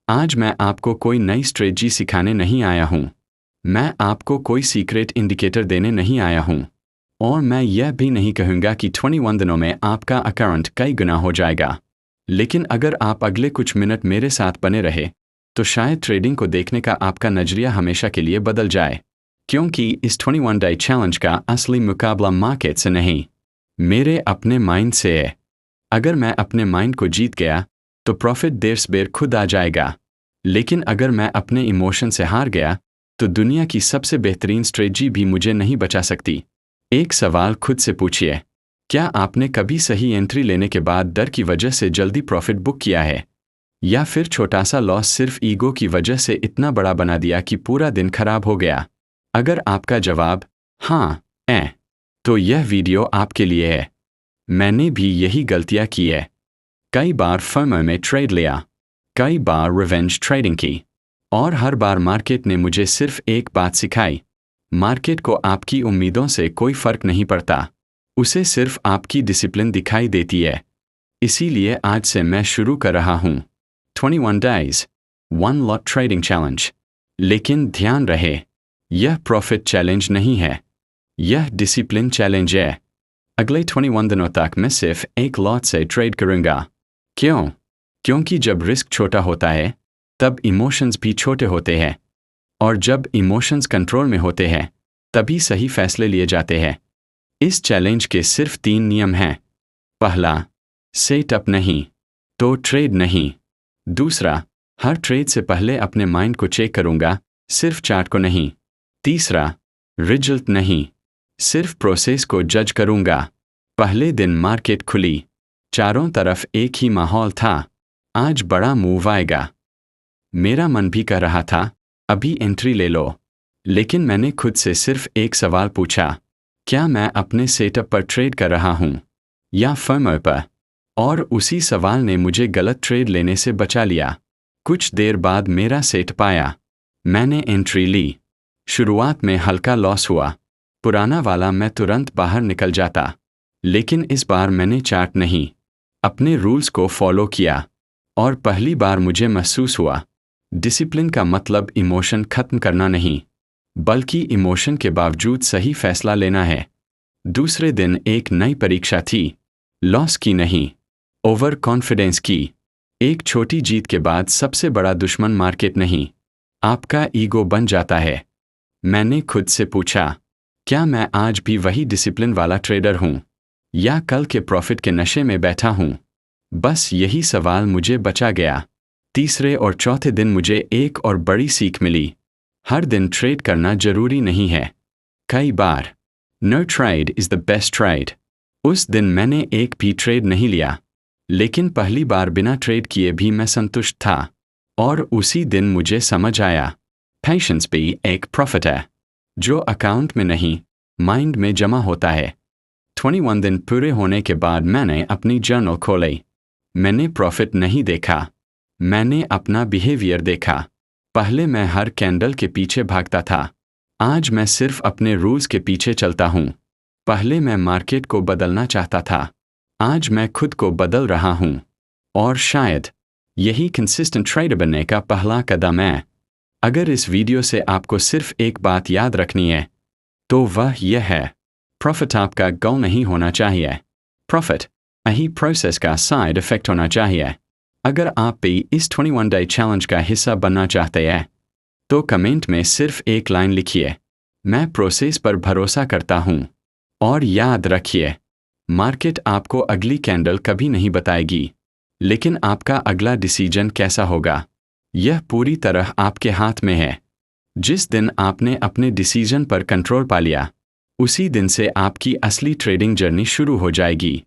आज मैं आपको कोई नई स्ट्रेटजी सिखाने नहीं आया हूँ। मैं आपको कोई सीक्रेट इंडिकेटर देने नहीं आया हूँ। और मैं यह भी नहीं कहूँगा कि 21 दिनों में आपका अकाउंट कई गुना हो जाएगा। लेकिन अगर आप अगले कुछ मिनट मेरे साथ बने रहे तो शायद ट्रेडिंग को देखने का आपका नजरिया हमेशा के लिए बदल जाए। क्योंकि इस 21 डे चैलेंज का असली मुकाबला मार्केट से नहीं, मेरे अपने माइंड से है। अगर मैं अपने माइंड को जीत गया तो प्रॉफिट देर सबेर खुद आ जाएगा। लेकिन अगर मैं अपने इमोशन से हार गया तो दुनिया की सबसे बेहतरीन स्ट्रेटजी भी मुझे नहीं बचा सकती। एक सवाल खुद से पूछिए, क्या आपने कभी सही एंट्री लेने के बाद डर की वजह से जल्दी प्रॉफिट बुक किया है, या फिर छोटा सा लॉस सिर्फ ईगो की वजह से इतना बड़ा बना दिया कि पूरा दिन खराब हो गया? अगर आपका जवाब हाँ है तो यह वीडियो आपके लिए है। मैंने भी यही गलतियां की है। कई बार फर्म में ट्रेड लिया, कई बार रिवेंज ट्रेडिंग की, और हर बार मार्केट ने मुझे सिर्फ एक बात सिखाई, मार्केट को आपकी उम्मीदों से कोई फर्क नहीं पड़ता, उसे सिर्फ आपकी डिसिप्लिन दिखाई देती है। इसीलिए आज से मैं शुरू कर रहा हूँ 21 days 1 lot ट्रेडिंग चैलेंज। लेकिन ध्यान रहे, यह प्रॉफिट चैलेंज नहीं है, यह डिसिप्लिन चैलेंज है। अगले 21 दिनों तक मैं सिर्फ एक लॉट से ट्रेड करूंगा। क्यों? क्योंकि जब रिस्क छोटा होता है तब इमोशंस भी छोटे होते हैं, और जब इमोशंस कंट्रोल में होते हैं तभी सही फैसले लिए जाते हैं। इस चैलेंज के सिर्फ 3 नियम हैं। पहला, सेटअप नहीं तो ट्रेड नहीं। दूसरा, हर ट्रेड से पहले अपने माइंड को चेक करूंगा, सिर्फ चार्ट को नहीं। तीसरा, रिजल्ट नहीं, सिर्फ प्रोसेस को जज करूंगा। पहले दिन मार्केट खुली, चारों तरफ एक ही माहौल था, आज बड़ा मूव आएगा। मेरा मन भी कह रहा था अभी एंट्री ले लो, लेकिन मैंने खुद से सिर्फ एक सवाल पूछा, क्या मैं अपने सेटअप पर ट्रेड कर रहा हूं या फर्म पर? और उसी सवाल ने मुझे गलत ट्रेड लेने से बचा लिया। कुछ देर बाद मेरा सेटअप आया, मैंने एंट्री ली। शुरुआत में हल्का लॉस हुआ, पुराना वाला मैं तुरंत बाहर निकल जाता। लेकिन इस बार मैंने चार्ट नहीं, अपने रूल्स को फॉलो किया, और पहली बार मुझे महसूस हुआ डिसिप्लिन का मतलब इमोशन खत्म करना नहीं, बल्कि इमोशन के बावजूद सही फैसला लेना है। दूसरे दिन एक नई परीक्षा थी, लॉस की नहीं, ओवर कॉन्फिडेंस की। एक छोटी जीत के बाद सबसे बड़ा दुश्मन मार्केट नहीं, आपका ईगो बन जाता है। मैंने खुद से पूछा, क्या मैं आज भी वही डिसिप्लिन वाला ट्रेडर हूं, या कल के प्रॉफिट के नशे में बैठा हूं? बस यही सवाल मुझे बचा गया। तीसरे और चौथे दिन मुझे एक और बड़ी सीख मिली, हर दिन ट्रेड करना जरूरी नहीं है। कई बार no trade is the best trade. उस दिन मैंने एक भी ट्रेड नहीं लिया, लेकिन पहली बार बिना ट्रेड किए भी मैं संतुष्ट था। और उसी दिन मुझे समझ आया, पेशेंस भी एक प्रॉफिट है, जो अकाउंट में नहीं, माइंड में जमा होता है। 21 दिन पूरे होने के बाद मैंने अपनी जर्नल खोली। मैंने प्रॉफिट नहीं देखा, मैंने अपना बिहेवियर देखा। पहले मैं हर कैंडल के पीछे भागता था, आज मैं सिर्फ अपने रूल्स के पीछे चलता हूँ। पहले मैं मार्केट को बदलना चाहता था, आज मैं खुद को बदल रहा हूँ। और शायद यही कंसिस्टेंट ट्रेडर बनने का पहला कदम है। अगर इस वीडियो से आपको सिर्फ एक बात याद रखनी है तो वह यह है, प्रॉफिट आपका गोल नहीं होना चाहिए, प्रॉफिट यही प्रोसेस का साइड इफेक्ट होना चाहिए। अगर आप भी इस 21 डे चैलेंज का हिस्सा बनना चाहते हैं तो कमेंट में सिर्फ एक लाइन लिखिए, मैं प्रोसेस पर भरोसा करता हूँ। और याद रखिए, मार्केट आपको अगली कैंडल कभी नहीं बताएगी, लेकिन आपका अगला डिसीजन कैसा होगा यह पूरी तरह आपके हाथ में है। जिस दिन आपने अपने डिसीजन पर कंट्रोल पा लिया, उसी दिन से आपकी असली ट्रेडिंग जर्नी शुरू हो जाएगी।